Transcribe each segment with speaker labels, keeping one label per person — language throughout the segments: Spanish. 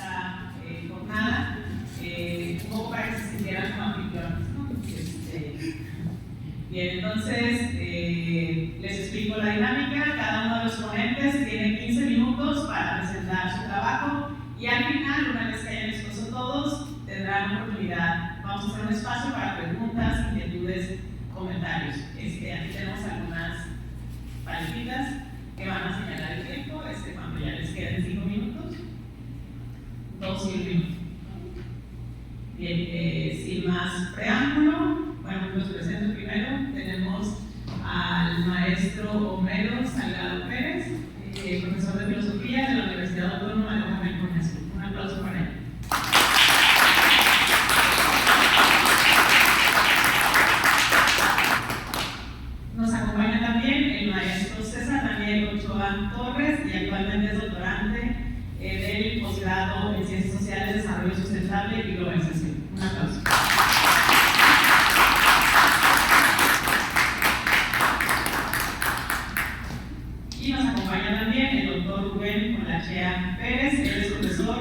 Speaker 1: esta jornada, un poco para que se sintieran como anfitriones, ¿no? Bien, entonces les explico la dinámica. Cada uno de los ponentes tiene 15 minutos para presentar su trabajo y al final, una vez que hayan expuesto todos, tendrán oportunidad. Vamos a hacer un espacio para preguntas, inquietudes, comentarios. Aquí tenemos algunas paletitas que van a señalar el tiempo, cuando ya les queden 5 minutos, 2 y 1 minuto. Bien, sin más preámbulo, bueno, los presento primero. Tenemos al maestro Homero Salgado Pérez, profesor de filosofía de la Universidad Autónoma de Baja California Sur. Un aplauso para él. Nos acompaña también el maestro César Daniel Ochoa Torres, y actualmente es doctorante del posgrado en Ciencias Sociales, Desarrollo Sustentable y Globalización. Un aplauso. Y nos acompaña también el doctor Rubén Olachea Pérez, él es profesor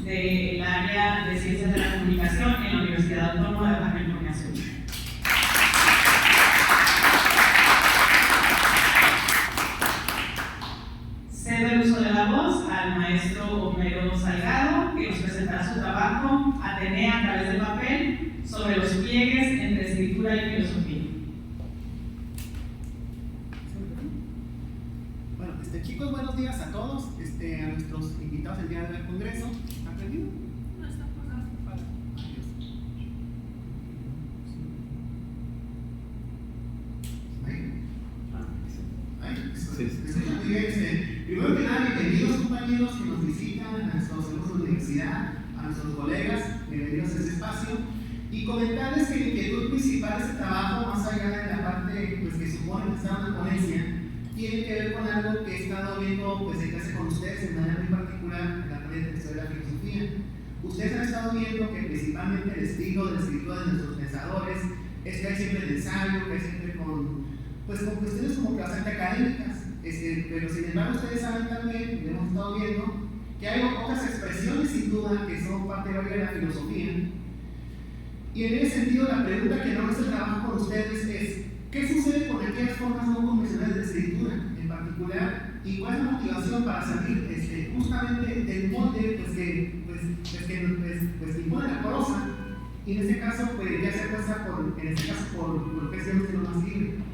Speaker 1: del área de Ciencias de la Comunicación en la Universidad Autónoma de Baja California Sur. Cedo el uso de la voz al maestro Homero Salgado, que nos presentará su trabajo Atenea a través del papel sobre los pliegues entre escritura y filosofía.
Speaker 2: Bueno, chicos, buenos días a todos, a nuestros invitados el día del Congreso. ¿Han aprendido?
Speaker 3: No está pasando.
Speaker 2: Muy bien. Primero que nada, bienvenidos compañeros que nos visitan, a nuestros alumnos de la universidad, a nuestros colegas, bienvenidos a este espacio. Y comentarles que la inquietud principal de este trabajo, más allá de la parte pues, que supone que está en la ponencia, tiene que ver con algo que he estado viendo pues, en clase con ustedes de manera muy particular en la parte de historia de la filosofía. Ustedes han estado viendo que principalmente el estilo de la escritura de nuestros pensadores es que hay siempre el ensayo, que hay siempre con cuestiones como que bastante académicas. Pero sin embargo ustedes saben también, hemos estado viendo, que hay otras expresiones sin duda que son parte de la filosofía. Y en ese sentido la pregunta que no es el trabajo con ustedes es ¿qué sucede con aquellas formas no convencionales de escritura en particular? ¿Y cuál es la motivación para salir justamente del molde que impone la prosa? Y en este caso pues ya se apuesta por lo que es lo más libre.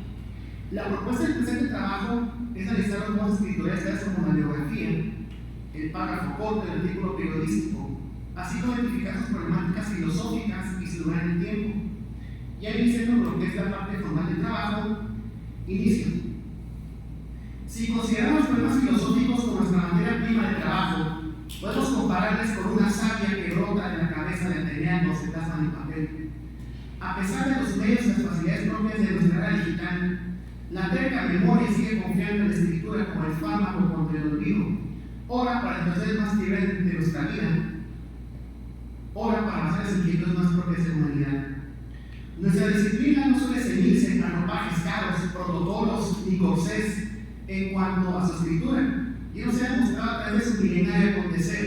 Speaker 2: La propuesta del presente trabajo es analizar los modos escriturales como la biografía, el párrafo corto, el artículo periodístico, así como identificar sus problemáticas filosóficas y su lugar en el tiempo. Y ahí diciendo lo que es la parte formal del trabajo, inicio. Si consideramos los problemas filosóficos como nuestra materia prima de trabajo, podemos compararles con una savia que brota de la cabeza de Atenea cuando se plasma en el papel. A pesar de los medios y las facilidades propias de nuestra era digital, la terca memoria sigue confiando en la escritura como el fármaco contra el olvido, ora para el placer más nivel de nuestra vida, ora para hacer las inquietudes más propias de la humanidad. Nuestra disciplina no suele ceñirse a ropajes caros, protocolos ni corsés en cuanto a su escritura, y no se ha demostrado a través de su milenario acontecer,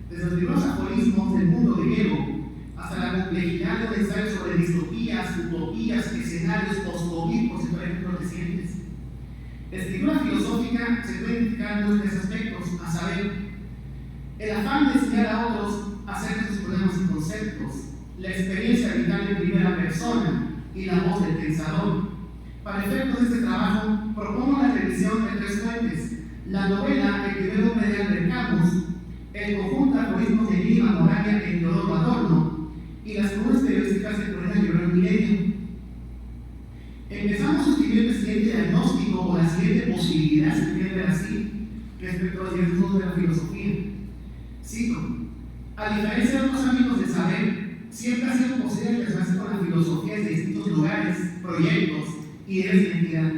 Speaker 2: desde los primeros aforismos del mundo griego hasta la complejidad de los ensayos sobre distopías, utopías, escenarios post-COVID, por citar ejemplos recientes. La escritura filosófica se puede identificar en dos tres aspectos, a saber, el afán de enseñar a otros acerca de sus problemas y conceptos, la experiencia vital en primera persona y la voz del pensador. Para efectos de este trabajo, propongo la revisión de tres fuentes: la novela El primer hombre de Albert Camus, el conjunto de aforismos de Mínima Moralia en Teodoro Adorno y las columnas periodísticas de Corina Llorón Milenio. Empezamos suscribiendo el siguiente diagnóstico o la siguiente posibilidad, si quieren ver así, respecto a los discursos de la filosofía. Cito: a diferencia de otros ámbitos del saber, siempre ha sido posible relacionarse con las filosofías de distintos lugares, proyectos y ideas de identidad.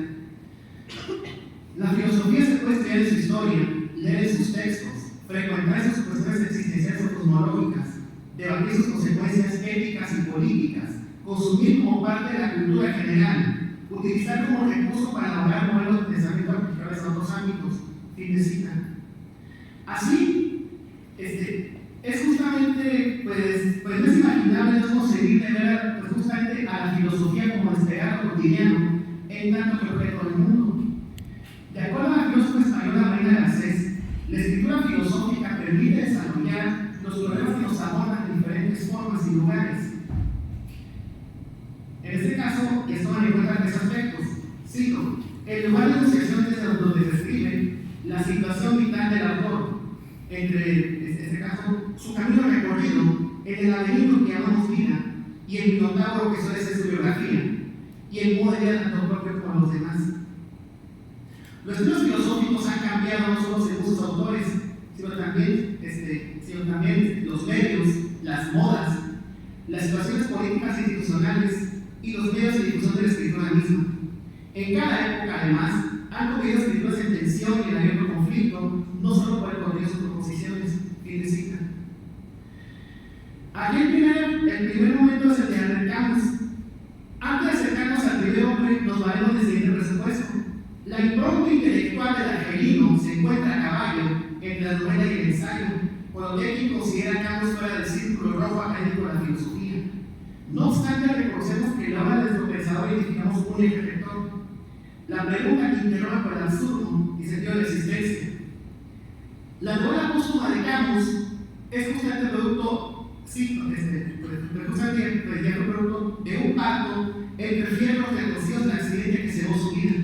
Speaker 2: La filosofía se puede estudiar en su historia, leer en sus textos, frecuentar sus cuestiones existenciales o cosmológicas, debatir sus consecuencias éticas y políticas, consumir como parte de la cultura general, utilizar como recurso para elaborar modelos de pensamiento aplicables a otros ámbitos. Fin de cita. Así, es inimaginable no es conseguir ver justamente a la filosofía como despegar lo cotidiano en tanto que objeto del mundo. De acuerdo a la filósofa española Marina Garcés, la escritura filosófica permite desarrollar los problemas que nos abordan en diferentes formas y lugares. En este caso, les toman en cuenta tres aspectos. Cito: el lugar de negociación desde donde se describe la situación vital del autor, entre, en este caso, su camino recorrido en el laberinto que llamamos vida y el minotauro que suele ser su biografía, y el modo de vida tanto propio como los demás. Los estilos filosóficos han cambiado no solo según sus autores, sino también los medios, las modas, las situaciones políticas e institucionales y los medios de difusión de la escritura misma. En cada época, además, han convertido escrituras en tensión y en abierto conflicto, no solo por el contenido de sus proposiciones. Fin de cita. Aquí el primer momento es el que arrancamos. Antes de acercarnos al primer hombre, nos valemos del siguiente presupuesto. La impronta intelectual del argelino se encuentra a caballo entre la novela y el ensayo, por lo que hay quien considera Camus fuera del círculo rojo académico de la filosofía. No obstante, reconocemos que en la obra de nuestro pensador identificamos un eje rector. La pregunta que interroga por el absurdo y sentido de la existencia. La novela póstuma de Camus es justamente producto, producto de un pacto entre fierros retorcidos del accidente que cegó su vida.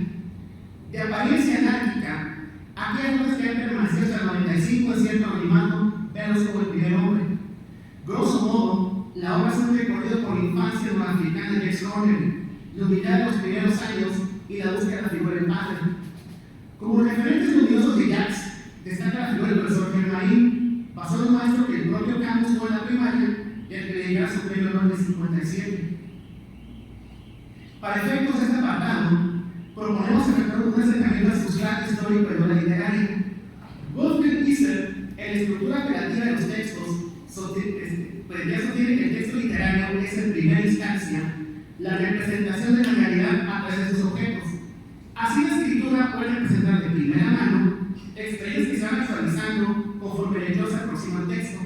Speaker 2: De apariencia anárquica, aquellas cosas que han permanecido hasta el 95 en cierto anonimato, veros como el primer hombre. Grosso modo, la obra es un recorrido por la infancia norteamericana de Jack Connery, la humildad de los primeros años y la búsqueda de la figura del padre. Como referentes luminosos de Jacques, destaca la figura del profesor Germain, basado en un maestro que el propio Camus fue en la primaria y al que le dedicara su premio Nobel de 57. Para efectos de este apartado, proponemos un acercamiento a sus clases histórico y obra literaria. Wolfgang Iser, en la estructura creativa de los textos, ya sostiene que el texto literario es en primera instancia la representación de la realidad a través de sus objetos. Así la escritura puede representar de primera mano experiencias que se van actualizando conforme el lector se aproxima al texto.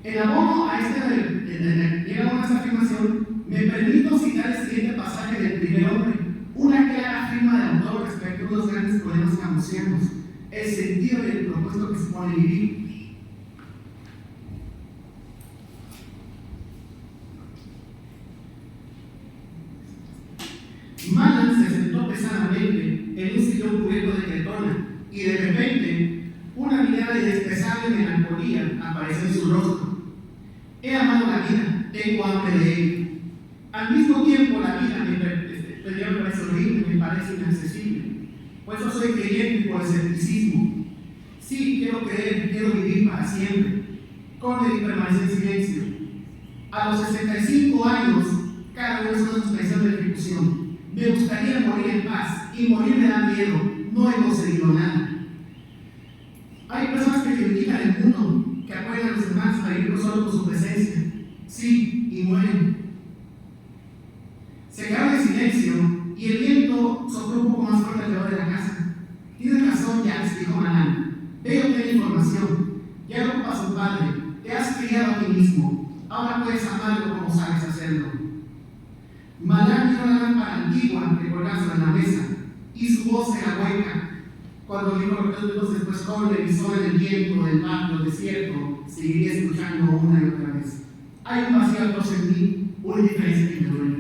Speaker 2: En abono a esta afirmación, me permito citar el siguiente pasaje del primer hombre, una clara afirma del autor respecto a unos grandes problemas camusianos, el sentido del propósito que se pone vivir. Malan se sentó pesadamente en un sillón cubierto de cretona y de repente una mirada inexpresable melancolía apareció en su rostro. He amado la vida, tengo hambre de ella. Al mismo tiempo la vida me parece horrible, me parece inaccesible. Por eso soy creyente por escepticismo. Sí, quiero creer, quiero vivir para siempre. Conde y permanecer en silencio. A los 65 años, cada uno es una suspensión de ejecución. Me gustaría morir en paz, y morir me da miedo, no he conseguido nada. Hay personas que critican el mundo, que apoyan a los demás para vivir solo por su presencia. Sí, y mueren. Se quedaron en silencio, y el viento sopló un poco más fuerte alrededor de la casa. Tienes razón, Jacques, dijo Malan. Ve y obtén información. Ya lo ocupa su padre, te has criado a ti mismo. Ahora puedes amarlo como sabes hacerlo. Malan vio una lámpara antigua que colgaba sobre la mesa y su voz era hueca. Cuando dijo los minutos después, Conde visó en el viento del mar, del desierto, seguiría escuchando una y otra vez. Hay un vacío atroz en mí, una diferencia que me duele.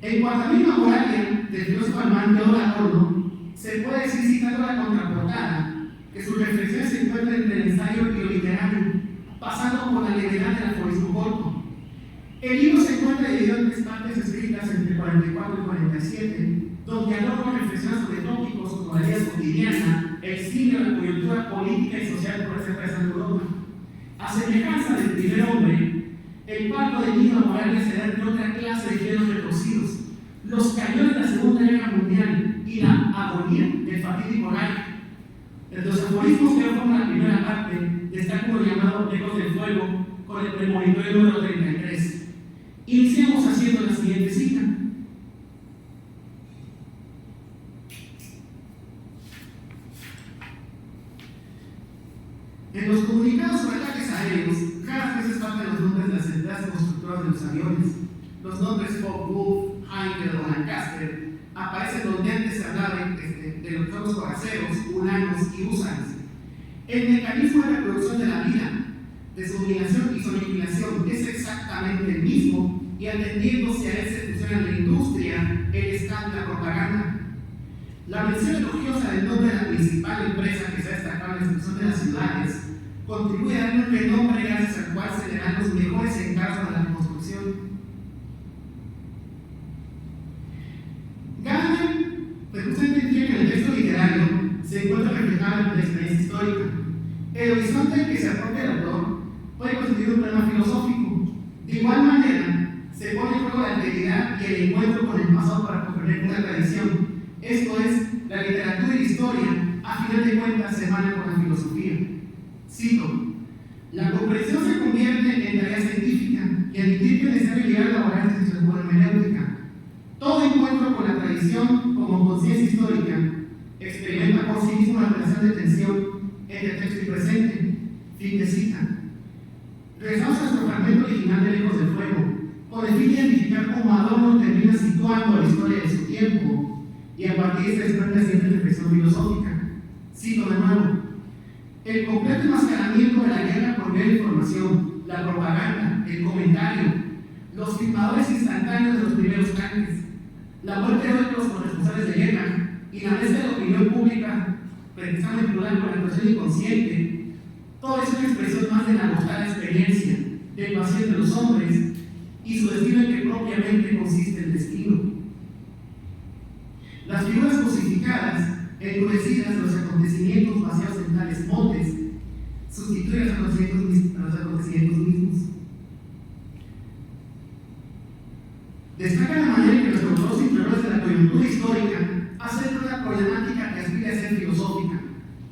Speaker 2: En cuanto a mi memoria del filósofo alemán Theodor Adorno, se puede decir, citando la contraportada, que sus reflexiones se encuentran entre el ensayo y lo literario, pasando por la levedad del aforismo corto. El libro se encuentra dividido en 3 partes escritas entre 44 y 47, donde Adorno reflexiona sobre tópicos como la vida cotidiana, el cine, la coyuntura política y social por esa presa en Europa. A semejanza del primer hombre, el pacto de Nino Morales se da entre otra clase de géneros retorcidos, los cañones de la Segunda Guerra Mundial y la agonía del fatídico Reich. Entre los aforismos que forman la primera parte, destaca uno llamado Ecos del Fuego, con el premonitorio número 33. Iniciamos haciendo la siguiente cita. En los comunicados sobre ataques aéreos, cada vez faltan los nombres de las entidades constructoras de los aviones. Los nombres Focke-Wulf, Heinkel o Lancaster aparecen donde antes se hablaba de los fuegos coraceros, ulanos y húsares. El mecanismo de reproducción de la vida, de su dominación y su aniquilación, es exactamente el mismo, y atendiéndose a él se fusiona la industria, el Estado y la propaganda. La mención elogiosa del nombre de la principal empresa que se ha destacado en la destrucción de las ciudades contribuye a darle un renombre gracias al cual se le dan los mejores encargos de la construcción. Gadamer, pues justamente indica que en el texto literario se encuentra reflejada la experiencia histórica. El horizonte al que se apropia el autor puede constituir un problema filosófico. De igual manera, se pone en juego la alteridad y el encuentro con el pasado para comprender una tradición. Esto es, la literatura y la historia, a final de cuentas, se van con la filosofía. Cito: la comprensión se convierte en tarea científica y admitir que es necesario llegar a elaborar desde su hermenéutica. Todo encuentro con la tradición como conciencia histórica experimenta por sí mismo la relación de tensión entre texto y presente. Fin de cita. Regresamos a nuestro fragmento original de Lejos del Fuego, con el fin de identificar cómo Adorno termina situando la historia de su tiempo y a partir de esta desprende la siguiente reflexión filosófica. Cito de nuevo: el completo enmascaramiento de la guerra por vía de información, la propaganda, el comentario, los filmadores instantáneos de los primeros tanques, la muerte de otros corresponsales de guerra y la mezcla de la opinión pública, precisamente plural con la actuación inconsciente, todo es una expresión más de la agostada experiencia del vacío de los hombres y su destino en que propiamente consiste el destino. Las figuras cosificadas, endurecidas de los acontecimientos vaciados en tales motes, sustituyen a los acontecimientos mismos. Destaca la manera en que los autores interiores de la coyuntura histórica hacen una problemática que aspira a ser filosófica.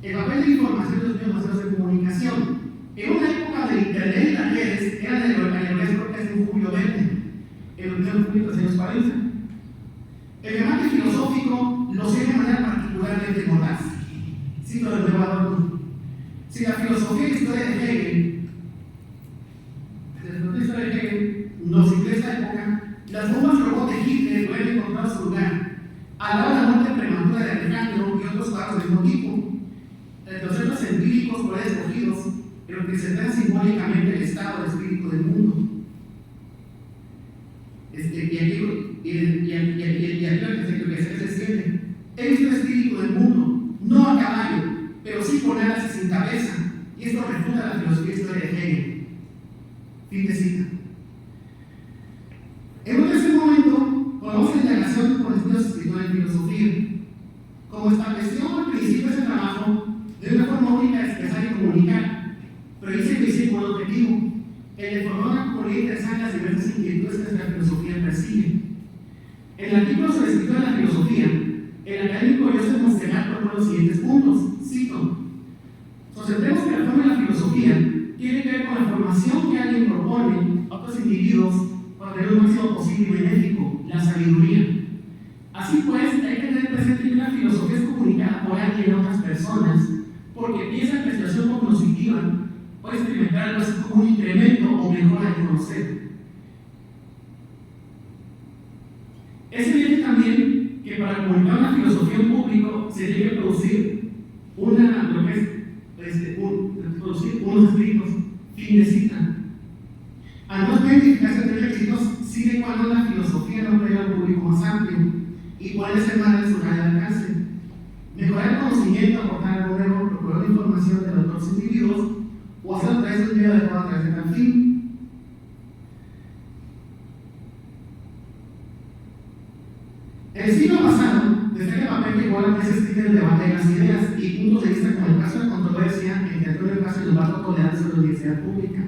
Speaker 2: El papel de información de los medios de comunicación. En una época de internet y las redes eran de las categorías propias de un Julio Verne, en la opinión pública de los años 40. El debate filosófico lo sigue de manera particularmente mordaz. Cito de nuevo Adorno: si la filosofía y la historia de Hegel nos sirvió esta época, las bombas robot de Hitler pueden encontrar su lugar al lado de la muerte prematura de Alejandro y otros cuadros del mismo tipo. Los centros empíricos por ahí escogidos representan simbólicamente el estado de espíritu del mundo. Y aquí lo que se extiende: he visto el espíritu del mundo, no a caballo, pero sí con alas y sin cabeza, y esto refuta la filosofía histórica de Hegel. Fin de cita. En un tercer momento, ponemos la integración con estilos escritores de filosofía. Como estableció al principio ese trabajo de una forma única de expresar y comunicar, pero dice que hice con objetivo, el de formar una comunidad interesante en las diversas inquietudes que la filosofía persigue. En el artículo sobre escritura de la filosofía, el académico Joseph Monserat propone los siguientes puntos. Cito: sostenemos que la forma de la filosofía tiene que ver con la formación que alguien propone a otros individuos para tener lo máximo posible y benéfico, la sabiduría. Así pues, hay que tener presente que la filosofía es comunicada por alguien a otras personas, porque piensa que la situación cognitiva puede experimentar algo así como un incremento o mejora de conocer. Es evidente también que para comunicar una filosofía en público se tiene que producir unos escritos. Fin de cita. Además, puede identificarse entre requisitos sigue cuando la filosofía no llega al público más amplio y puede ser más de su radio de alcance. Mejorar el conocimiento, aportar algo nuevo, procurar la información de los otros individuos o hacer a través de un medio adecuado a través de tal fin. El siglo pasado destaca el papel que igual es escrito en el debate de las ideas y puntos de vista como el caso de controversia entre Antonio Caso y Eduardo Toledano sobre la universidad pública.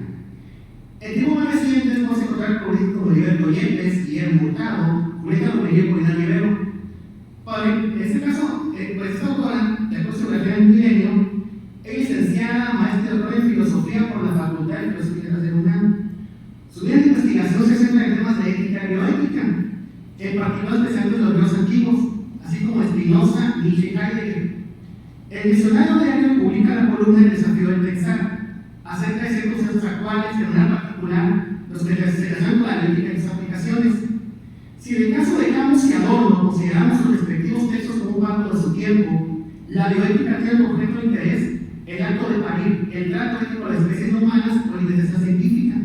Speaker 2: En tiempos más recientes vamos a encontrar políticos como Heriberto Yepes, Guillermo Hurtado, Julieta Lomelí y Polina Rivero. En este caso, pues esta autora, de acuerdo a su biografía en Milenio, es licenciada, maestra y doctora en filosofía por la Facultad de Filosofía de la UNAM. Su línea de investigación se centra en temas de ética y bioética, en particular especialmente los griegos antiguos, así como Spinoza, Nietzsche y Heidegger. El Diccionario Diario publica la columna El desafío del Texano, acerca de ciertos hechos actuales, de manera particular los que se relacionan con la bioética y sus aplicaciones. Si en el caso de Camus y Adorno consideramos sus respectivos textos como un banco de su tiempo, la bioética tiene como objeto de interés el acto de parir, el trato ético de las especies no humanas o la investigación científica.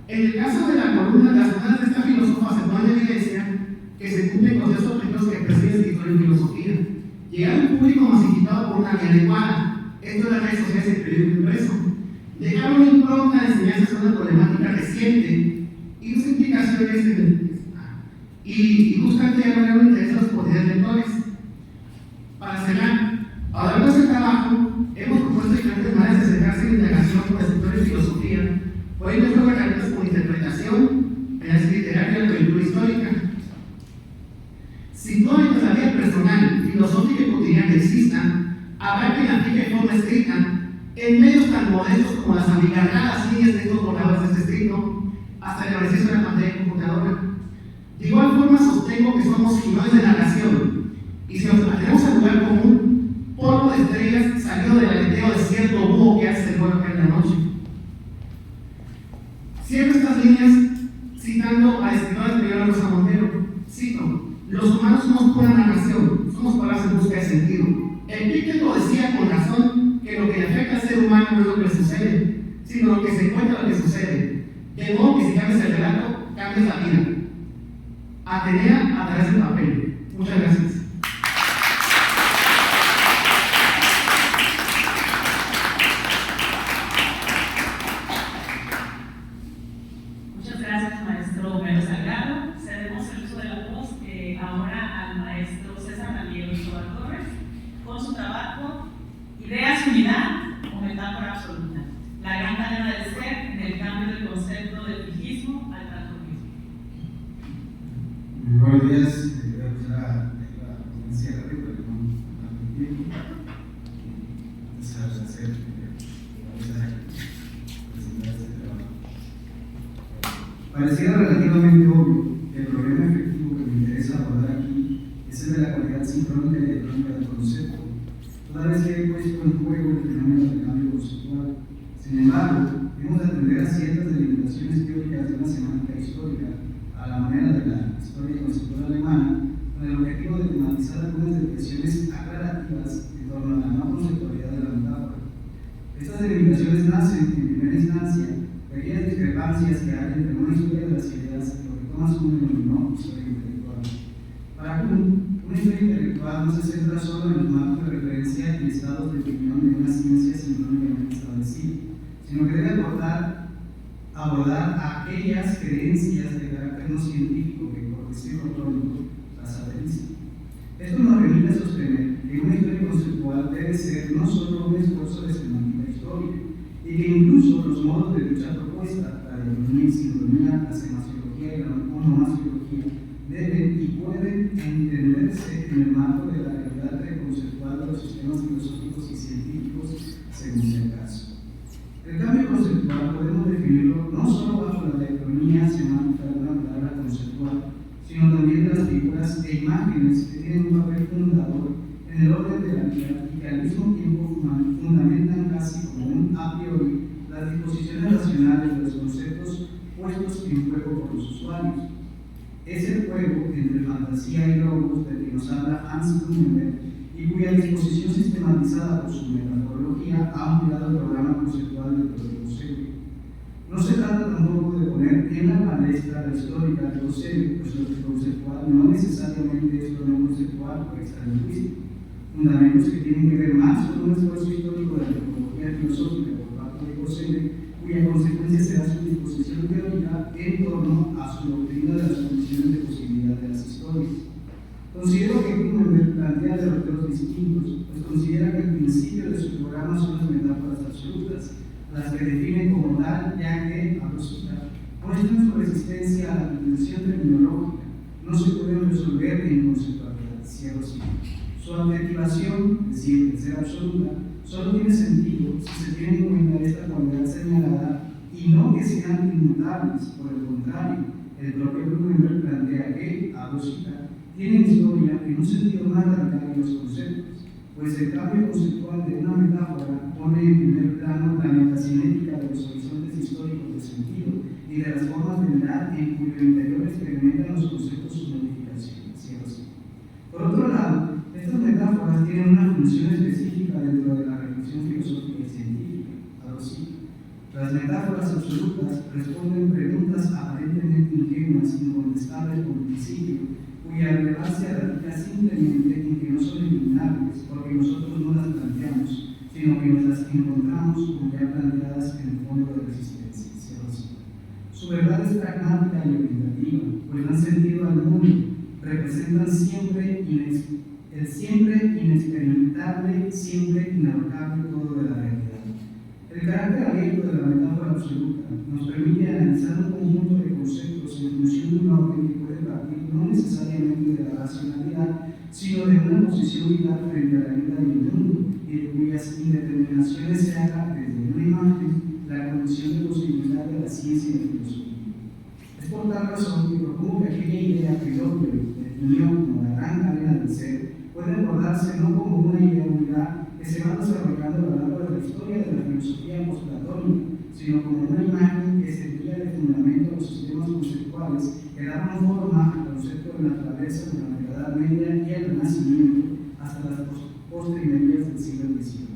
Speaker 2: En el caso de la columna, las jornadas de esta filósofa se ponen en evidencia que se cumplen con esos objetivos que persigue el escritor en filosofía: llegar a un público masificado por una vía adecuada, esto de las redes sociales y el periódico impreso, dejar una impronta de enseñanza sobre una problemática reciente y sus implicaciones y justamente llegar a un interés a los potenciales lectores. Para cerrar, a lo largo de este trabajo hemos propuesto diferentes maneras de acercarse a la indagación con escritores de filosofía, poniendo en juego herramientas como interpretación, análisis literario y la lectura histórica. Si toda la vida personal, filosófica y cotidiana exista, habrá que la fija de forma escrita en medios tan modestos como las amigarradas líneas de estos borradores de este escrito, hasta el ejercicio de la pantalla de computadora. De igual forma sostengo que somos girones de narración, y si nos atenemos al lugar común, polvo de estrellas salió del aleteo de cierto búho que hace el vuelo acá en la noche. Cierro estas líneas citando a escritores de Rosa Montero. Cito: los humanos somos pura narración, somos palabras en busca de sentido. Epicteto decía con razón que lo que le afecta al ser humano no es lo que le sucede, sino lo que se encuentra lo que sucede. De modo que si cambias el relato, cambias la vida. Atenea a través del papel. Muchas gracias.
Speaker 1: Muchas gracias, maestro Homero Salgado. Cedemos el uso de la voz ahora al maestro César Daniel Escobar Torres con su trabajo Ideas y Unidad o Metáfora Absoluta, la gran cadena del ser en el cambio del concepto del fijismo al transformismo.
Speaker 3: Muy buenos días. Voy a usar la ponencia rápida para no tanto tiempo. Antes de agradecer, vamos a presentar este trabajo. Pareciera relativamente obvio que el problema efectivo que me interesa abordar aquí es el de la cualidad sincrónica y diacrónica del concepto, toda vez que he puesto en juego el fenómeno del cambio conceptual. Sin embargo, hemos de atender a ciertas delimitaciones teóricas de una semántica histórica, a la manera de la historia conceptual alemana, con el objetivo de tematizar algunas desviaciones aclarativas en torno a la no conceptualidad de la metáfora. Estas delimitaciones nacen, en primera instancia, de aquellas discrepancias que hay entre una historia de las ideas y lo que Thomas Kuhn denominó historia intelectual. Para Kuhn, una historia intelectual no se centra solo en los marcos de referencia y estados de opinión de una ciencia sincrónicamente establecida, sino que debe abordar aquellas creencias de carácter no científico que, por decirlo pronto, las satelizan. Esto nos remite a sostener que una historia conceptual debe ser no solo un esfuerzo de semántica histórica, y que incluso los modos de dicha propuesta, la diacronía y sincronía, la semasiología y la onomasiología, deben y pueden entenderse en el marco de la realidad conceptual de los sistemas filosóficos y científicos, según sea el caso. El cambio conceptual podemos definirlo no solo bajo la diacronía semántica de una palabra conceptual, sino también de las figuras e imágenes que tienen un papel fundador en el orden de la vida y que al mismo tiempo fundamentan casi como un a priori las disposiciones racionales de los conceptos puestos en juego por los usuarios. Es el juego entre fantasía y logos del que nos habla Hans Blumenberg y cuya disposición sistematizada por su metaforología ha ampliado el programa conceptual del propio Husserl. No se trata tampoco de poner en la palestra la histórica de Husserl, pues lo conceptual no necesariamente es lo no conceptual o extralingüístico, fundamentos que tienen que ver más con un esfuerzo histórico de la antropología filosófica por parte de Husserl, cuya consecuencia será su disposición teórica en torno a su doctrina de las condiciones de posibilidad de las historias. Considero que Blumenberg plantea derroteros distintos, pues considera que el principio de su programa son las metáforas absolutas, las que definen como tal, ya que, a prosita, muestran su resistencia a la pretensión terminológica, no se pueden resolver en conceptualidad, cierro sí. Su adjetivación, es decir, el ser absoluta, solo tiene sentido si se tiene en cuenta esta cualidad señalada y no que sean inmutables, por el contrario, el propio Rosita, tienen historia en un sentido más radical que los conceptos, pues el cambio conceptual de una metáfora pone en primer plano la metacinética de los horizontes históricos de sentido y de las formas de mirar en cuyo interior experimentan los conceptos sus modificaciones. Por otro lado, estas metáforas tienen una función específica dentro de la reflexión filosófica y científica. Las metáforas absolutas responden preguntas aparentemente ingenuas, incontestables por principio, cuya relevancia radica simplemente en que no son eliminables porque nosotros no las planteamos, sino que nos las encontramos como ya planteadas en el fondo de la existencia. Su verdad es pragmática y orientativa, pues dan sentido al mundo, representan el siempre inexperimentable, siempre inahorcable todo de la realidad. El carácter abierto de la metáfora absoluta nos permite analizar un conjunto de conceptos en función de un orden que puede partir no necesariamente de la racionalidad, sino de una posición vital frente a la vida y el mundo, y de cuyas indeterminaciones se haga desde una imagen la condición de posibilidad de la ciencia y la filosofía. Es por tal razón que propongo que aquella idea que Locke definió como la gran cadena del ser puede abordarse no como una idea unidad que se va desarrollando a lo largo de la historia de la filosofía postplatónica, sino como una imagen que servía de fundamento a los sistemas conceptuales que daban forma al concepto de naturaleza durante la Edad Media y el Renacimiento hasta las postrimerías del siglo XVIII.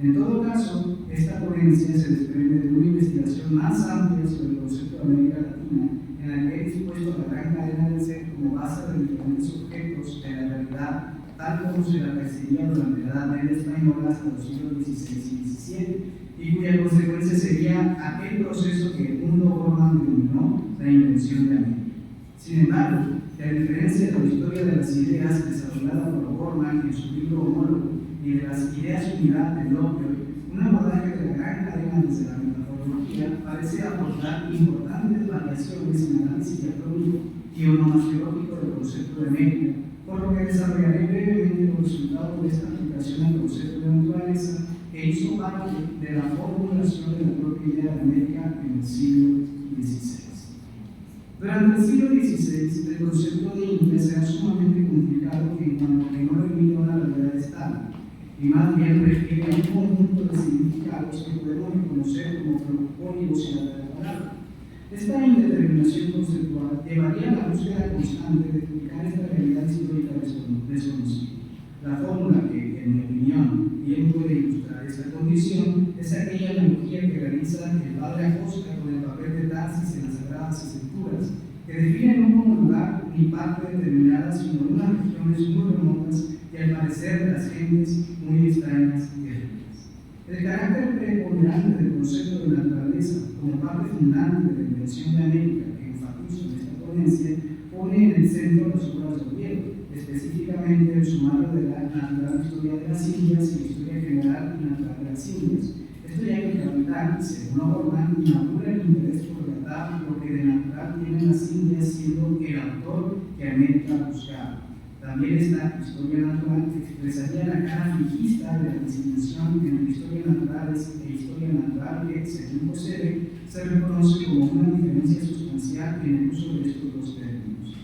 Speaker 3: En todo caso, esta ponencia se desprende de una investigación más amplia sobre el concepto de América Latina, en la que he dispuesto la gran cadena del ser como base de diferentes objetos de la realidad, tal como se la percibía durante la Edad Media española hasta los siglos XVI y XVII, y cuya consecuencia sería aquel proceso que el mundo Bormann denominó la invención de América. Sin embargo, a diferencia de la historia de las ideas desarrollada por Bormann en su libro homólogo y de las ideas unidad de Locke, un abordaje de la gran cadena desde la metaforología parece aportar importantes variaciones en el análisis diacrónico y onomasiológico del concepto de América, por lo que desarrollaré brevemente los resultados de esta aplicación al concepto de naturaleza que hizo parte de la formulación de la propia idea de América en el siglo XVI. Durante el siglo XVI, el concepto de India será sumamente complicado en cuanto que no remite a una realidad estable, y más bien refiere a un conjunto de significados que podemos reconocer como polígonos en la palabra. Esta indeterminación conceptual llevaría a la búsqueda constante de explicar esta realidad histórica desconocida. La fórmula que, en mi opinión, bien puede ilustrar esta condición es aquella analogía que realiza el padre Acosta con el papel de Tarsis en las Sagradas Escrituras, que define no como lugar ni parte determinada, sino unas regiones muy remotas y al parecer de las gentes muy extrañas y ricas. El carácter preponderante del concepto de naturaleza como parte fundante de la invención de América que enfatizo en esta ponencia pone en el centro las obras de Oviedo, específicamente el sumario de la natural historia de las Indias y la historia general y natural de las Indias. Esto ya que el capital, según Bormann, inaugura el interés por tratar lo que de natural tienen las Indias, siendo el autor que América buscaba. También esta historia natural expresaría la cara fijista de la distinción entre historia naturales e historia natural que, según Posede, se reconoce como una diferencia sustancial en el uso de estos dos términos.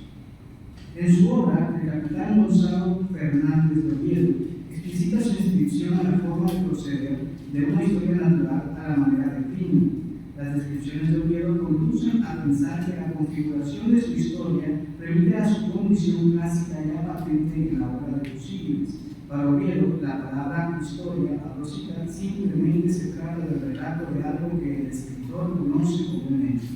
Speaker 3: En su obra, el capitán Gonzalo Fernández de Oviedo explicita su inscripción a la forma de proceder de una historia natural a la manera de crimen. Las descripciones de Oviedo conducen a pensar que la configuración de su historia remite a su condición clásica ya patente en la obra de Tucídides. Para Oviedo, la palabra historia, abrosita, simplemente se trata del relato de algo que el escritor conoce como un hecho.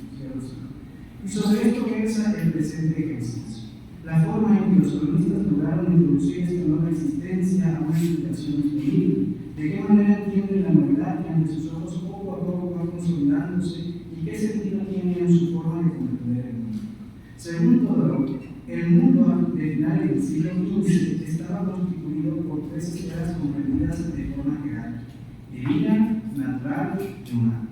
Speaker 3: Y sobre esto versa el presente ejercicio. La forma en que los cronistas lograron introducir esta nueva existencia a una explicación disponible, de qué manera entienden la novedad que ante sus ojos poco a poco va consolidándose y qué sentido tiene en su forma de comprender el mundo. Según Todorov, el mundo de finales del siglo XV estaba constituido por tres esferas comprendidas de forma jerárquica: divina, natural y humana.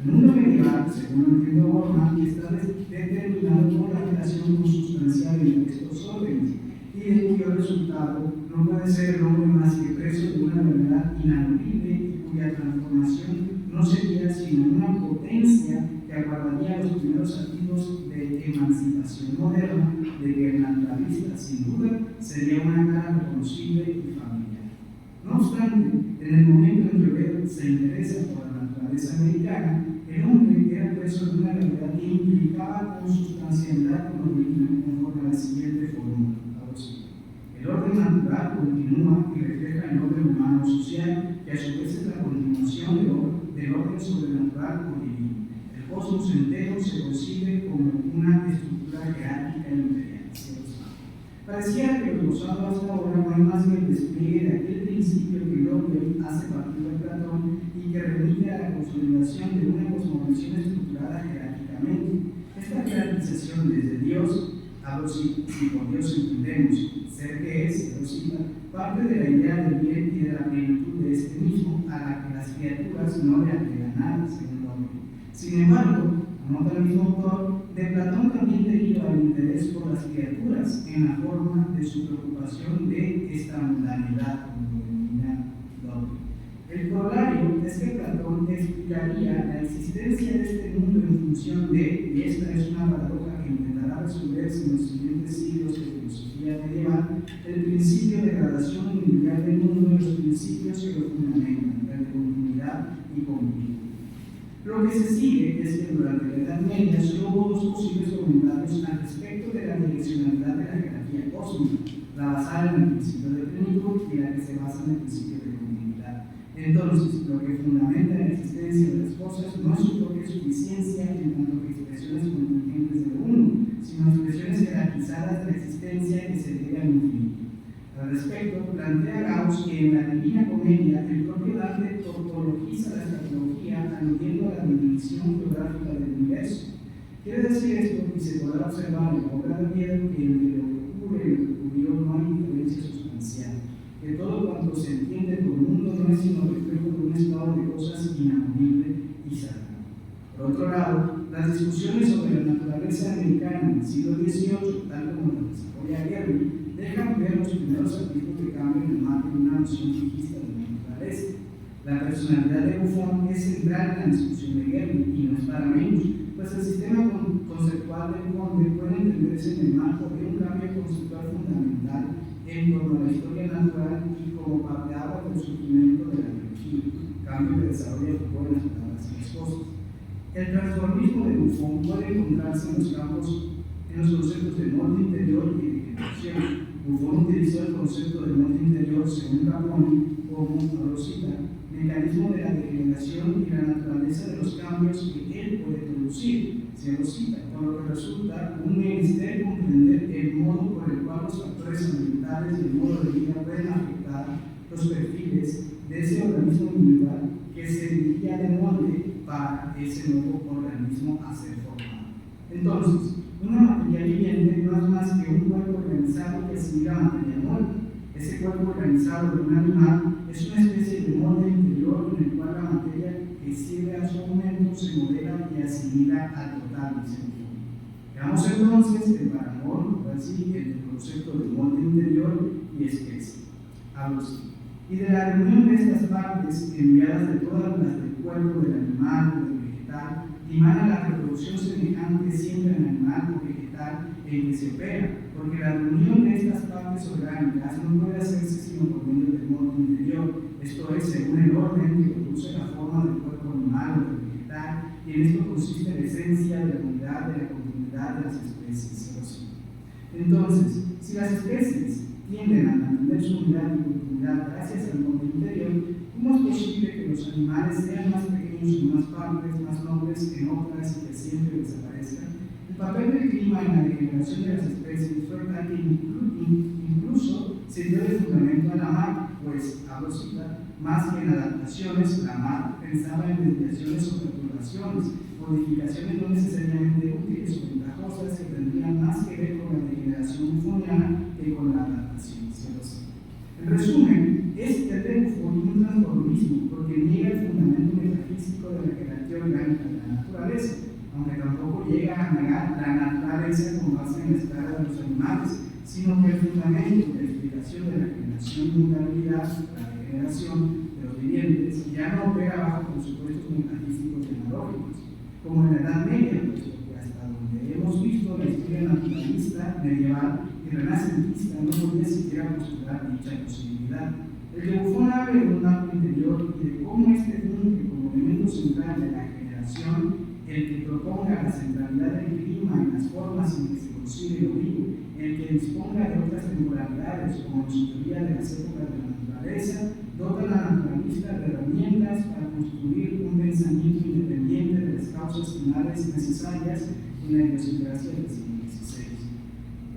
Speaker 3: El mundo medieval, según lo entiende Bormann, está determinado por la relación consustancial entre estos órdenes, y de cuyo resultado no puede ser el hombre más que preso de una realidad inamovible y cuya transformación no sería sino una potencia que aguardaría los primeros activos de emancipación moderna de que el racionalista, sin duda, sería una cara reconocible y familiar. No obstante, en el momento en que Bell se interesa por la naturaleza americana, el hombre era preso de una realidad que implicaba consustancialidad conforme a la siguiente fórmula. El orden natural continúa y refleja el orden humano social, que a su vez es la continuación del orden sobrenatural o divino. El cosmos entero se concibe como una estructura jerárquica e imperial. Parecía que lo gozado hasta ahora no hay más que el despliegue de aquel principio que Locke hace partir de Platón y que remite a la consolidación de una cosmovisión estructurada jerárquicamente. Esta jerarquización desde Dios, si por Dios entendemos ser que es, parte de la idea del bien y de la plenitud de este mismo, a la que las criaturas no le agregan nada, según Locke. Sin embargo, anota el mismo autor, de Platón también deriva el interés por las criaturas en la forma de su preocupación de esta mundanidad, como lo denomina Locke. El corolario es que Platón explicaría la existencia de este mundo en función de, y esta es una paradoja que intentará resolverse en los siguientes siglos de filosofía medieval, el principio de gradación individual del mundo y los principios que lo fundamentan, el de continuidad y continuidad. Lo que se sigue es que durante la Edad Media solo hubo dos posibles comentarios al respecto de la direccionalidad de la jerarquía cósmica, la basada en el principio de plenitud y la que se basa en el principio de continuidad. Entonces, lo que fundamenta la existencia de las cosas no es su propia suficiencia en cuanto que expresiones contingentes de lo uno, sino expresiones jerarquizadas de la existencia que se debe al infinito. Al respecto, plantea Gauss que en la Divina Comedia el propio Dante tautologiza la escatología aludiendo a la dimensión geográfica del universo. Quiere decir esto y se podrá observar en la obra de Oviedo que entre lo que ocurre y lo que ocurrió no hay diferencia sustancial, que todo cuanto se entiende por mundo no es sino reflejo de un estado de cosas inamovible y sagrado. Por otro lado, las discusiones sobre la naturaleza americana en el siglo XVIII, tal como las desarrolla Gerry, dejan ver los primeros atisbos de cambio en el marco de una noción fijista de la naturaleza. La personalidad de Buffon es central en la discusión de Gerry y no es para menos, pues el sistema conceptual del Conde puede entenderse en el marco de un cambio conceptual fundamental en torno a la historia natural y como parteaguas del surgimiento de la biología, cambio que desarrolla Foucault en las palabras y las cosas. El transformismo de Buffon puede encontrarse en los conceptos de molde interior y de generación. Buffon utilizó el concepto de molde interior, según Caponi, como, mecanismo de la degeneración y la naturaleza de los cambios que él puede producir, por lo que resulta un menester comprender el modo por el cual los factores ambientales y el modo de vida pueden afectar los perfiles de ese organismo individual que serviría de molde para ese nuevo organismo a ser formado. Entonces, una materia viviente no es más que un cuerpo organizado que asimila materia muerta. Ese cuerpo organizado de un animal es una especie de molde interior en el cual la materia que sirve a su aumento se modela y asimila al total de ese mundo. Veamos entonces el parangón, así, entre el concepto de molde interior y especie. Y de la reunión de estas partes, enviadas de todas las del cuerpo del animal o del vegetal, dimana la reproducción semejante siempre en el animal o vegetal en que se opera, porque la reunión de estas partes orgánicas no puede hacerse sino por medio del molde interior, esto es, según el orden que produce la forma del cuerpo animal o del vegetal, y en esto consiste la esencia de la unidad, de la continuidad de las especies. Entonces, si las especies tienden a mantener su unidad y continuidad gracias al molde interior, ¿cómo es posible que los animales sean más pequeños en unas partes, más nobles en otras y que siempre desaparezcan? El papel del clima en la degeneración de las especies fue tal que incluso sirvió de fundamento a la mar, pues, más que en adaptaciones, la mar pensaba en desviaciones o perturbaciones, modificaciones no necesariamente útiles o ventajosas que tendrían más que ver con la degeneración bufoniana que con la adaptación. En resumen, es el Buffon un transformismo porque niega el fundamento metafísico de la jerarquía orgánica de la naturaleza, aunque tampoco llega a negar la naturaleza con base en la escala de los animales, sino que el fundamento de la explicación de la generación y mutabilidad, la degeneración de los vivientes, ya no opera bajo presupuestos metafísicos y analógicos, como en la Edad Media, puesto que hasta donde hemos visto la historia naturalista medieval el renacentista no podía siquiera postular dicha posibilidad. El que Buffon habla de un marco interior y de cómo este funge como elemento central de la generación, el que proponga la centralidad del clima en las formas en que se concibe lo vivo, el que disponga de otras temporalidades, como en su teoría de las épocas de la naturaleza, dota a la naturalista de herramientas para construir un pensamiento independiente de las causas finales necesarias en la idiosincrasia del siglo XVI.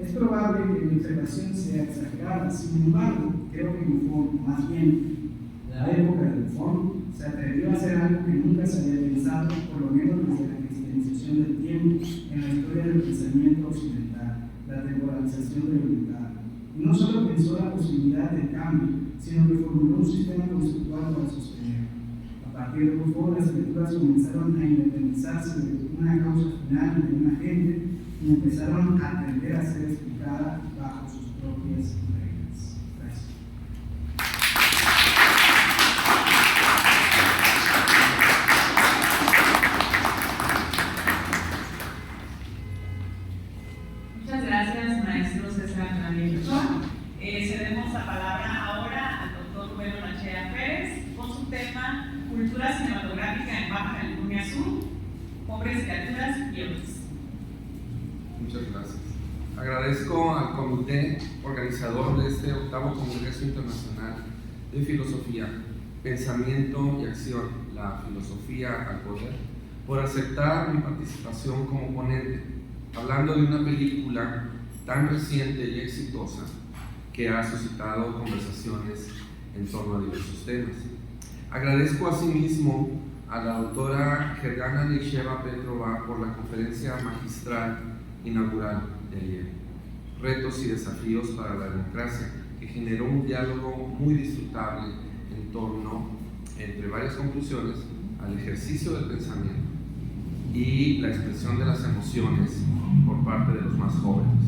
Speaker 3: Es probable que mi observación sea exagerada, sin embargo, creo que Buffon, más bien la época de Buffon, se atrevió a hacer algo que nunca se había pensado, por lo menos desde la cristianización del tiempo, en la historia del pensamiento occidental, la temporalización del oriental. Y no solo pensó la posibilidad del cambio, sino que formuló un sistema conceptual para sostenerlo. A partir de Buffon, las lecturas comenzaron a independizarse de una causa final y de un agente, y empezaron a tender a ser explicadas bajo sus propias reglas. Gracias.
Speaker 1: Muchas gracias, maestro César Daniel Ochoa. Cedemos la palabra ahora al doctor Rubén Ormachea Pérez con su tema Cultura cinematográfica en Baja California Sur, pobres criaturas y otros.
Speaker 4: Muchas gracias. Agradezco al comité organizador de este 8º Congreso Internacional de Filosofía, Pensamiento y Acción, la filosofía al poder, por aceptar mi participación como ponente, hablando de una película tan reciente y exitosa que ha suscitado conversaciones en torno a diversos temas. Agradezco asimismo a la doctora Gergana Neisheva Petrova por la conferencia magistral inaugural de ayer, Retos y desafíos para la democracia, que generó un diálogo muy disfrutable en torno, entre varias conclusiones, al ejercicio del pensamiento y la expresión de las emociones por parte de los más jóvenes.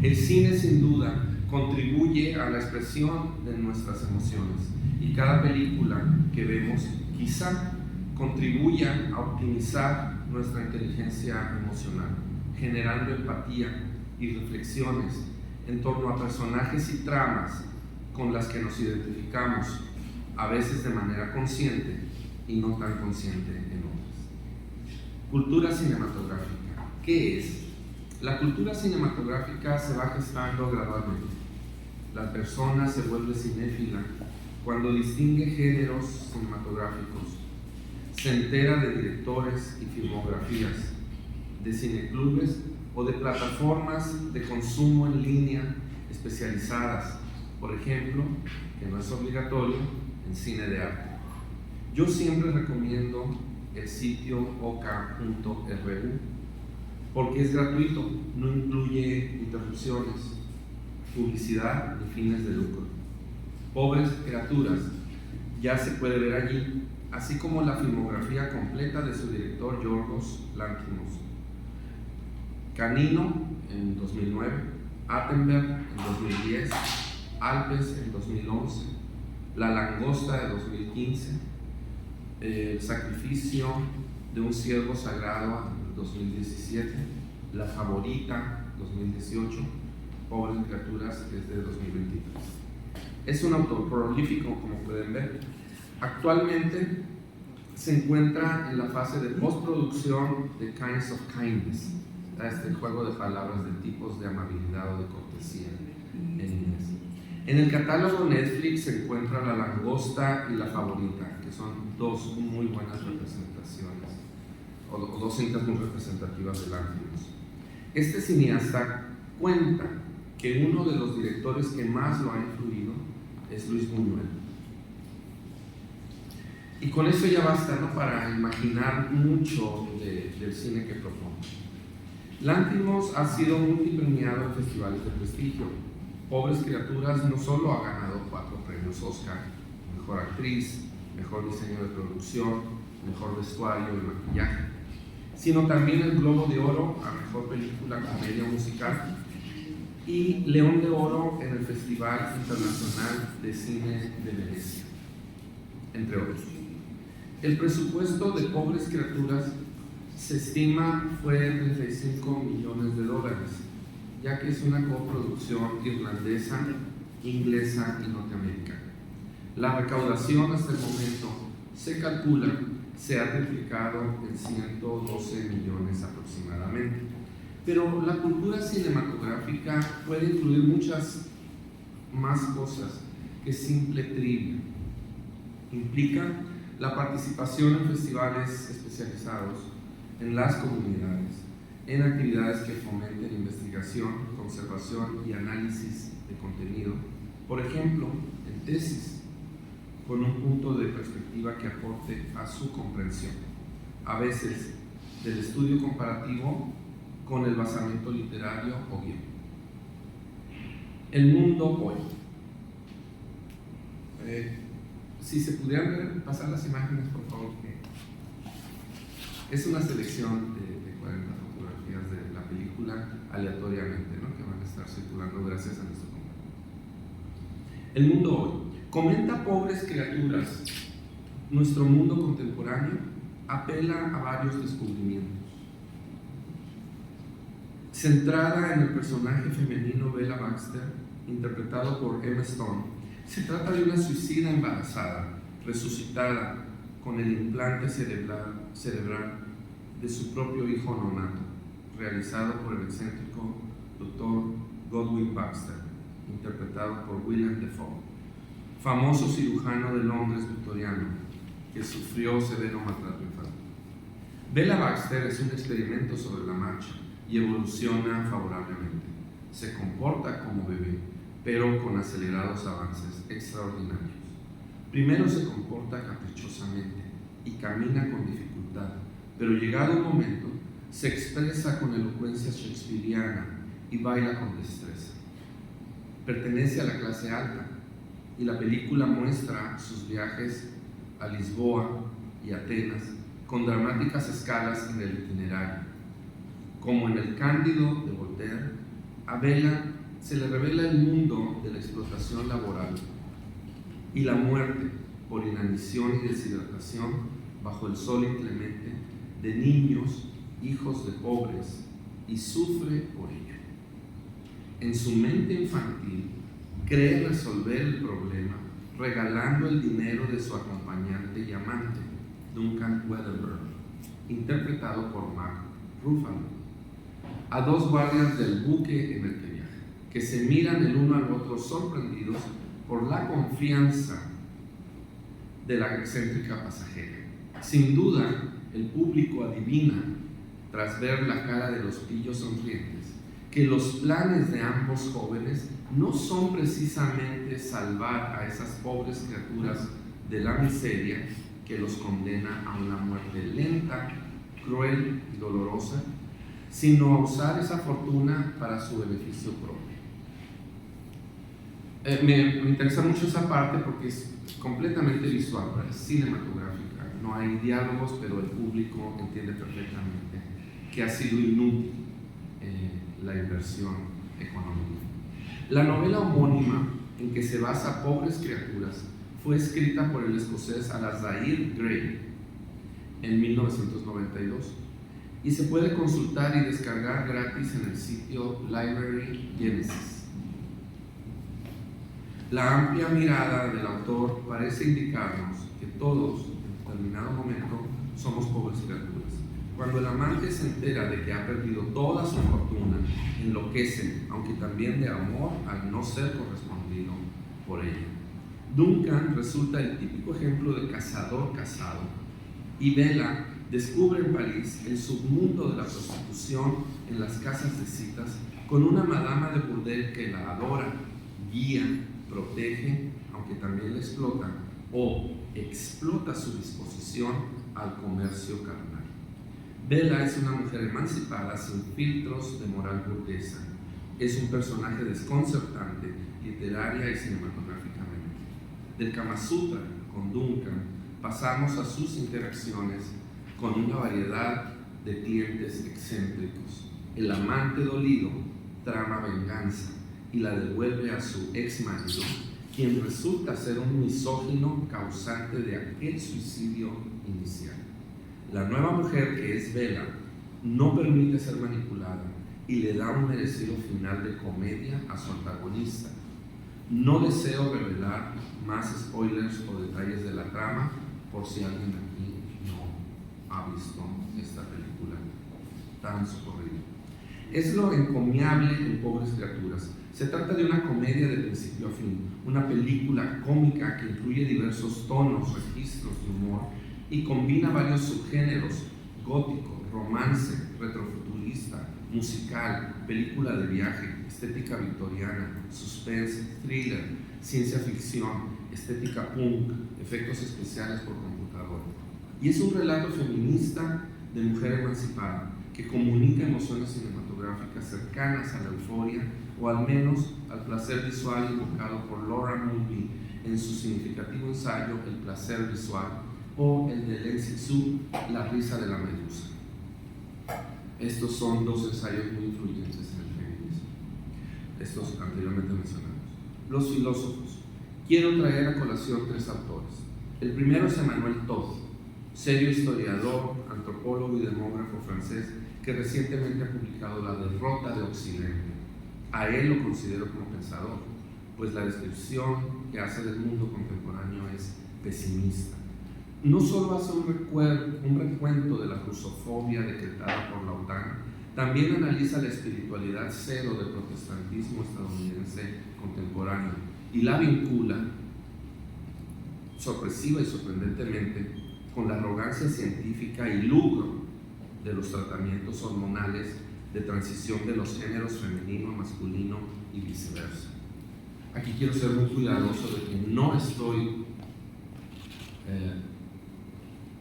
Speaker 4: El cine, sin duda, contribuye a la expresión de nuestras emociones, y cada película que vemos quizá contribuya a optimizar nuestra inteligencia emocional, generando empatía y reflexiones en torno a personajes y tramas con las que nos identificamos, a veces de manera consciente y no tan consciente en otras. Cultura cinematográfica. ¿Qué es? La cultura cinematográfica se va gestando gradualmente. La persona se vuelve cinéfila cuando distingue géneros cinematográficos, se entera de directores y filmografías, de cineclubes o de plataformas de consumo en línea especializadas, por ejemplo, que no es obligatorio, en cine de arte. Yo siempre recomiendo el sitio oca.ru porque es gratuito, no incluye interrupciones, publicidad ni fines de lucro. Pobres criaturas ya se puede ver allí, así como la filmografía completa de su director Yorgos Lanthimos. Canino en 2009, Attenberg en 2010, Alpes en 2011, La langosta de 2015, El sacrificio de un ciervo sagrado en 2017, La favorita 2018, Pobres criaturas, que es de 2023. Es un autor prolífico, como pueden ver. Actualmente se encuentra en la fase de postproducción de Kinds of Kindness, este juego de palabras de tipos de amabilidad o de cortesía en inglés. En el catálogo Netflix se encuentra La langosta y La favorita, que son dos muy buenas representaciones, o dos cintas muy representativas de Lanthimos. Este cineasta cuenta que uno de los directores que más lo ha influido es Luis Buñuel. Y con eso ya basta, ¿no?, para imaginar mucho del cine que propone. Lanthimos ha sido multipremiado en festivales de prestigio. Pobres criaturas no solo ha ganado 4 premios Oscar: mejor actriz, mejor diseño de producción, mejor vestuario y maquillaje, sino también el Globo de Oro a mejor película comedia musical y León de Oro en el Festival Internacional de Cine de Venecia, entre otros. El presupuesto de Pobres criaturas se estima fue de $35 millones, ya que es una coproducción irlandesa, inglesa y norteamericana. La recaudación hasta el momento se calcula se ha triplicado en 112 millones aproximadamente. Pero la cultura cinematográfica puede incluir muchas más cosas que simple trivia. Implica la participación en festivales especializados, en las comunidades, en actividades que fomenten investigación, conservación y análisis de contenido, por ejemplo, en tesis, con un punto de perspectiva que aporte a su comprensión, a veces del estudio comparativo con el basamento literario o guión. El mundo hoy. Si se pudieran pasar las imágenes, por favor. Es una selección de 40 fotografías de la película aleatoriamente, ¿no?, que van a estar circulando gracias a nuestro compañero. El mundo hoy. Comenta Pobres criaturas. Nuestro mundo contemporáneo apela a varios descubrimientos. Centrada en el personaje femenino Bella Baxter, interpretado por Emma Stone, se trata de una suicida embarazada, resucitada con el implante cerebral de su propio hijo nonato, realizado por el excéntrico Dr. Godwin Baxter, interpretado por Willem Dafoe, famoso cirujano de Londres victoriano que sufrió severo maltrato infantil. Bella Baxter es un experimento sobre la marcha y evoluciona favorablemente. Se comporta como bebé, pero con acelerados avances extraordinarios. Primero se comporta caprichosamente y camina con dificultad, pero llegado un momento se expresa con elocuencia shakespeariana y baila con destreza. Pertenece a la clase alta, y la película muestra sus viajes a Lisboa y Atenas con dramáticas escalas en el itinerario. Como en el Cándido de Voltaire, a Bella se le revela el mundo de la explotación laboral y la muerte por inanición y deshidratación bajo el sol inclemente de niños, hijos de pobres, y sufre por ello. En su mente infantil, cree resolver el problema regalando el dinero de su acompañante y amante, Duncan Wedderburn, interpretado por Mark Ruffalo, a dos guardias del buque en el que viaja, que se miran el uno al otro sorprendidos por la confianza de la excéntrica pasajera. Sin duda, el público adivina, tras ver la cara de los pillos sonrientes, que los planes de ambos jóvenes no son precisamente salvar a esas pobres criaturas de la miseria que los condena a una muerte lenta, cruel y dolorosa, sino a usar esa fortuna para su beneficio propio. Me interesa mucho esa parte porque es completamente visual, es cinematográfica, no hay diálogos, pero el público entiende perfectamente que ha sido inútil la inversión económica. La novela homónima en que se basa Pobres criaturas fue escrita por el escocés Alasdair Gray en 1992 y se puede consultar y descargar gratis en el sitio Library Genesis. La amplia mirada del autor parece indicarnos que todos, en determinado momento, somos pobres criaturas. Cuando el amante se entera de que ha perdido toda su fortuna, enloquece, aunque también de amor al no ser correspondido por ella. Duncan resulta el típico ejemplo de cazador casado, y Bella descubre en París el submundo de la prostitución en las casas de citas con una madama de burdel que la adora, guía, protege, aunque también la explota, o explota su disposición al comercio carnal. Bella es una mujer emancipada sin filtros de moral burguesa. Es un personaje desconcertante, literaria y cinematográficamente. Del Kama Sutra con Duncan pasamos a sus interacciones con una variedad de clientes excéntricos. El amante dolido trama venganza y la devuelve a su ex marido, quien resulta ser un misógino causante de aquel suicidio inicial. La nueva mujer, que es Bella, no permite ser manipulada y le da un merecido final de comedia a su antagonista. No deseo revelar más spoilers o detalles de la trama por si alguien aquí no ha visto esta película tan socorrida. Es lo encomiable en Pobres Criaturas. Se trata de una comedia de principio a fin, una película cómica que incluye diversos tonos, registros de humor y combina varios subgéneros: gótico, romance, retrofuturista, musical, película de viaje, estética victoriana, suspense, thriller, ciencia ficción, estética punk, efectos especiales por computadora. Y es un relato feminista de mujer emancipada que comunica emociones cinematográficas cercanas a la euforia o al menos al placer visual invocado por Laura Mulvey en su significativo ensayo El placer visual, o el de Len Sitsu, La risa de la medusa. Estos son dos ensayos muy influyentes en el feminismo, estos anteriormente mencionados. Los filósofos. Quiero traer a colación 3 autores. El primero es Emmanuel Todd, serio historiador, antropólogo y demógrafo francés que recientemente ha publicado La derrota de Occidente. A él lo considero como pensador, pues la descripción que hace del mundo contemporáneo es pesimista. No solo hace un recuento de la rusofobia decretada por la OTAN, también analiza la espiritualidad cero del protestantismo estadounidense contemporáneo y la vincula, sorpresiva y sorprendentemente, con la arrogancia científica y lucro de los tratamientos hormonales de transición de los géneros femenino, masculino y viceversa. Aquí quiero ser muy cuidadoso de que no estoy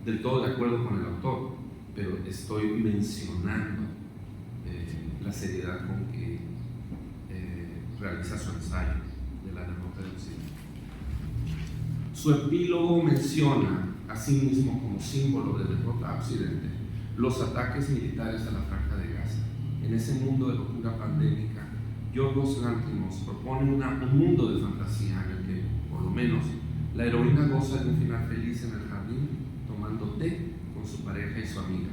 Speaker 4: del todo de acuerdo con el autor, pero estoy mencionando la seriedad con que realiza su ensayo de La derrota de Occidente. Su epílogo menciona a sí mismo como símbolo de derrota a Occidente los ataques militares a la Franja de Gaza. En ese mundo de locura pandémica, Yorgos Lanthimos propone un mundo de fantasía en el que, por lo menos, la heroína goza de un final feliz en el jardín, tomando té con su pareja y su amiga,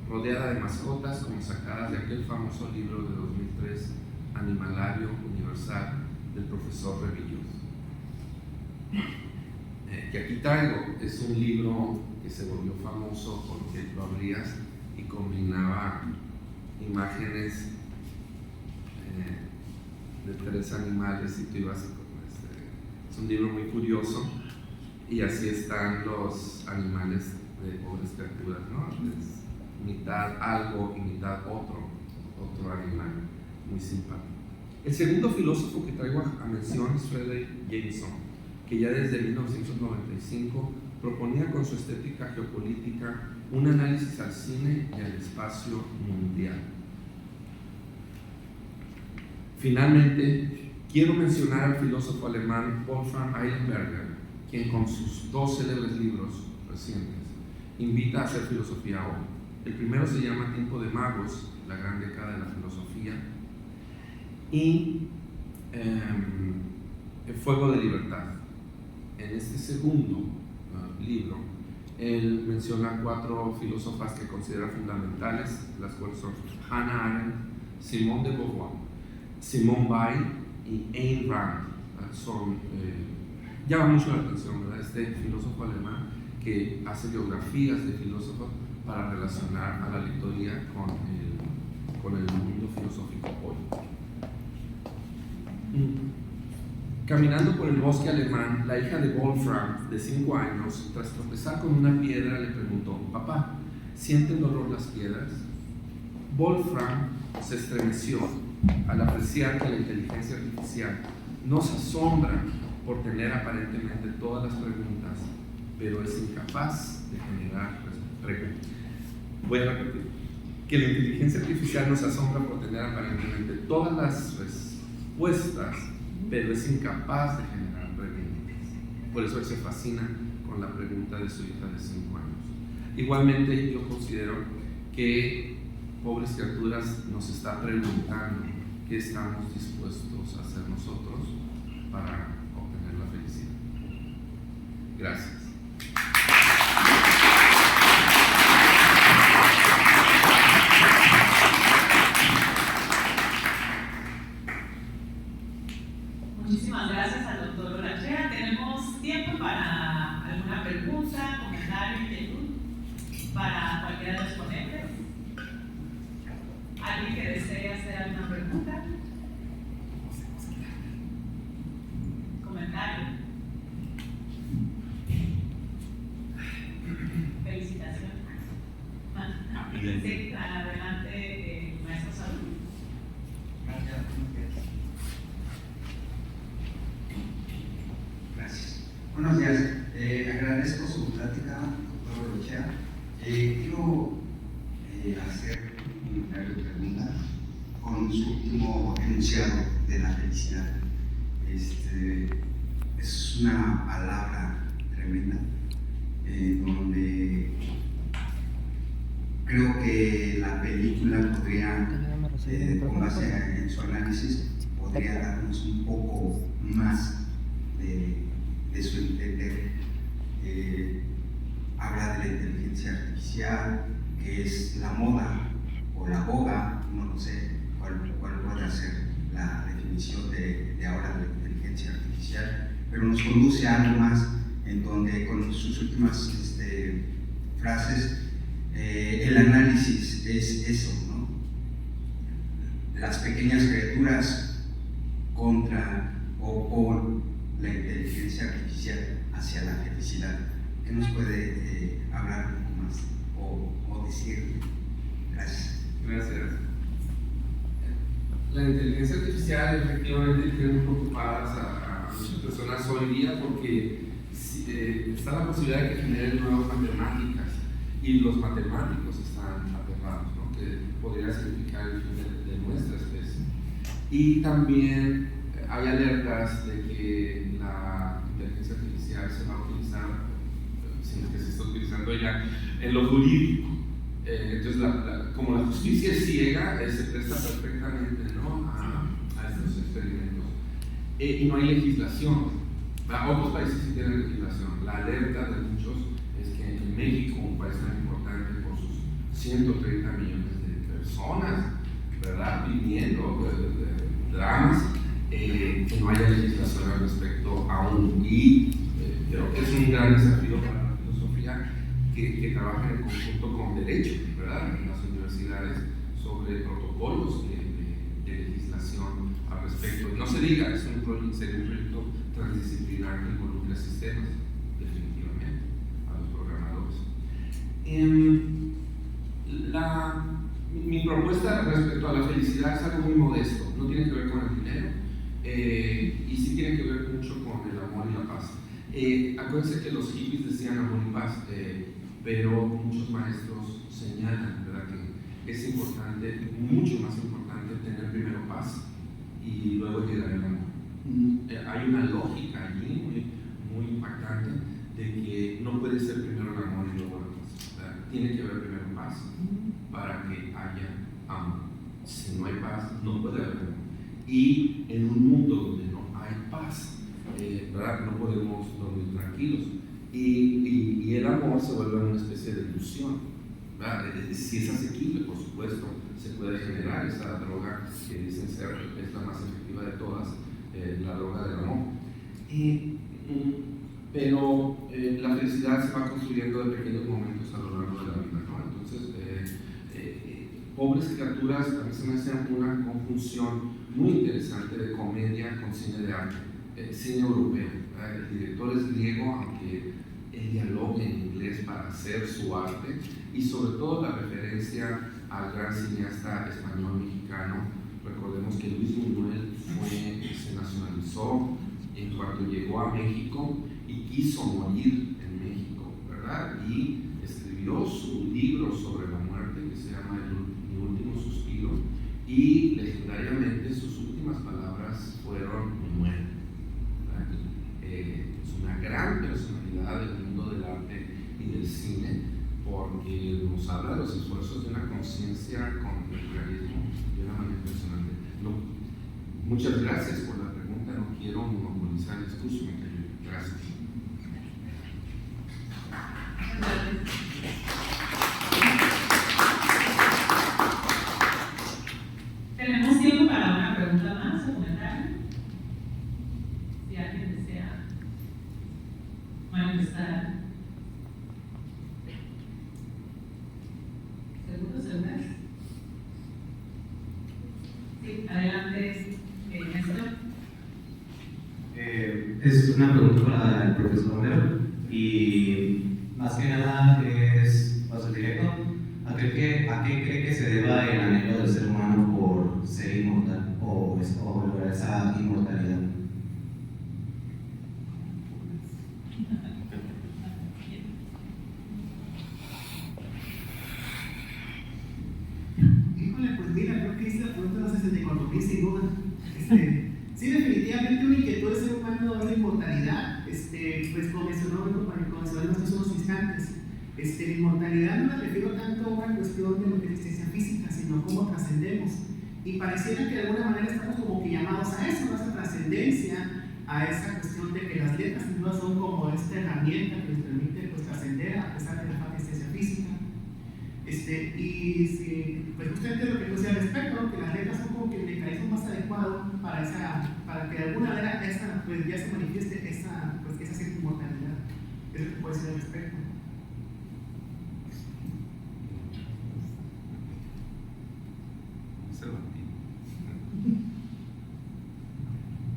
Speaker 4: rodeada de mascotas como sacadas de aquel famoso libro de 2003, Animalario Universal, del profesor Revillos. Que aquí traigo es un libro que se volvió famoso porque lo abrías y combinaba imágenes de 3 animales y tú ibas es un libro muy curioso, y así están los animales de Pobres Criaturas, ¿no? Es mitad algo y mitad otro animal, muy simpático. El segundo filósofo que traigo a mención es Frederick Jameson, que ya desde 1995 proponía con su estética geopolítica un análisis al cine y al espacio mundial. Finalmente, quiero mencionar al filósofo alemán Wolfgang Eilenberger, quien con sus 2 célebres libros recientes invita a hacer filosofía hoy. El primero se llama Tiempo de Magos, la gran década de la filosofía, y El fuego de libertad. En este segundo libro, él menciona 4 filósofas que considera fundamentales, las cuales son Hannah Arendt, Simone de Beauvoir, Simone Weil y Ayn Rand. Llama mucho la atención, ¿verdad? Este filósofo alemán que hace biografías de filósofos para relacionar a la lectoría con el mundo filosófico hoy. Caminando por el bosque alemán, la hija de Wolfram, de 5 años, tras tropezar con una piedra, le preguntó: «Papá, ¿sienten dolor las piedras?». Wolfram se estremeció al apreciar que la inteligencia artificial nos asombra por tener aparentemente todas las preguntas, pero es incapaz de generar preguntas. Voy a repetir. Que la inteligencia artificial nos asombra por tener aparentemente todas las respuestas, pero es incapaz de generar preguntas. Por eso él se fascina con la pregunta de su hija de 5 años. Igualmente, yo considero que Pobres Criaturas nos está preguntando qué estamos dispuestos a hacer nosotros para obtener la felicidad. Gracias.
Speaker 1: Muchísimas gracias al doctor Olachea. Tenemos tiempo para alguna pregunta, comentario, inquietud para cualquiera de los ponentes. ¿Alguien que desee hacer alguna pregunta? ¿Comentario? Felicitaciones. Sí, adelante, maestro Salud.
Speaker 5: Gracias. Buenos días. Agradezco su plática, doctor Olachea. Quiero hacer una breve pregunta con su último enunciado de la felicidad. Es una palabra tremenda, donde creo que la película podría, con base en su análisis, podría darnos un poco más de su entender. Habla de la inteligencia artificial, que es la moda o la boga, no lo sé cuál puede ser la definición de ahora de la inteligencia artificial, pero nos conduce a algo más en donde con sus últimas frases el análisis es eso, ¿no? Las pequeñas criaturas contra o por la inteligencia artificial hacia la felicidad. ¿Qué nos puede hablar un poco más o decir? Gracias.
Speaker 4: Gracias. La inteligencia artificial efectivamente tiene preocupadas a muchas personas hoy día porque está la posibilidad de que generen nuevas matemáticas y los matemáticos están aterrados, ¿no? Que podría significar el fin de nuestra especie. Y también hay alertas de que la inteligencia artificial se va a utilizar, sino que se está utilizando ya en lo jurídico. Entonces, como la justicia es ciega, se presta perfectamente, ¿no? a estos experimentos. Y no hay legislación. Otros países sí tienen legislación. La alerta de muchos es que en México, un país tan importante por sus 130 millones de personas, ¿verdad?, viviendo dramas, que no haya legislación al respecto aún. Y creo que es un gran desafío para la filosofía que trabaja en conjunto con derecho, ¿verdad?, en las universidades sobre protocolos de legislación al respecto. Y no se diga, sería un proyecto transdisciplinar que involucra sistemas, definitivamente, a los programadores. Mi propuesta respecto a la felicidad es algo muy modesto, no tiene que ver con el dinero, y sí tiene que ver mucho con el amor y la paz. Acuérdense que los hippies decían amor y paz, pero muchos maestros señalan, ¿verdad?, que es importante, mucho más importante, tener primero paz y luego llegar al amor. Hay una lógica allí muy impactante de que no puede ser primero el amor y luego la paz, ¿verdad? Tiene que haber primero paz para que haya amor. Si no hay paz, no puede haber amor. Y en un mundo donde no hay paz, ¿verdad?, no podemos dormir tranquilos. Y el amor se vuelve una especie de ilusión, ¿verdad? Si es asequible, por supuesto, se puede generar esa droga que dicen ser es la más efectiva de todas, la droga del amor. Pero la felicidad se va construyendo de pequeños momentos a lo largo de la vida, ¿no? Entonces, pobres criaturas, a mí se me hace una conjunción muy interesante de comedia con cine de arte, cine europeo. El director es griego, aunque él dialoga en inglés para hacer su arte, y sobre todo la referencia al gran cineasta español mexicano. Recordemos que Luis Buñuel se nacionalizó en cuanto llegó a México y quiso morir en México, ¿verdad? Y escribió su libro sobre la muerte que se llama Mi último suspiro, y legendariamente sus últimas palabras fueron "me muero", ¿verdad? Es una gran personalidad del mundo del arte y del cine, porque nos habla de los esfuerzos de una conciencia con el realismo de una manera impresionante. Muchas gracias por la pregunta, no quiero monopolizar el discurso. Gracias.
Speaker 1: ¿Tenemos tiempo para una pregunta más o comentario? si alguien desea manifestar. ¿Seguros? Sí, adelante, Néstor.
Speaker 6: Es una pregunta para el profesor Romero y más que nada es paso directo. ¿A qué cree que se deba el anhelo del ser humano por ser inmortal o lograr esa inmortalidad?
Speaker 2: Híjole, pues mira, creo que hice la pregunta de los 64.000 sin duda. Sí, definitivamente una inquietud del ser humano es la inmortalidad. Pues como mencionó en estos unos instantes, la inmortalidad no me refiero tanto a una cuestión de lo que es ciencia física, sino cómo trascendemos. Y pareciera que de alguna manera estamos como que llamados a eso, a esa trascendencia, a esa cuestión de que las letras sin duda son como esta herramienta que nos permite pues, trascender a pesar de la falta de ciencia física. Y si, pues justamente lo que puse al respecto, ¿no? Que las letras son como que el mecanismo más adecuado para que de alguna manera pues, ya se manifieste esa cierta inmortalidad. Es lo que puede ser al respecto.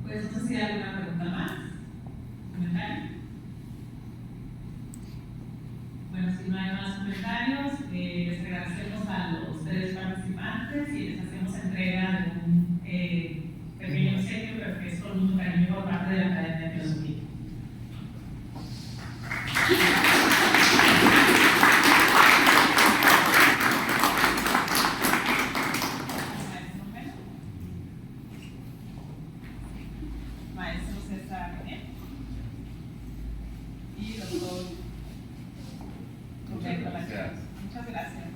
Speaker 1: Pues no sé si hay alguna pregunta más, comentario. Bueno, si no hay más comentarios, les agradecemos a los 3 participantes y les hacemos entrega de un pequeño obsequio, pero que es con mucho cariño por parte de la Academia de Filosofía. Maestro César Benet y doctor Roberto Lacazette. Muchas gracias.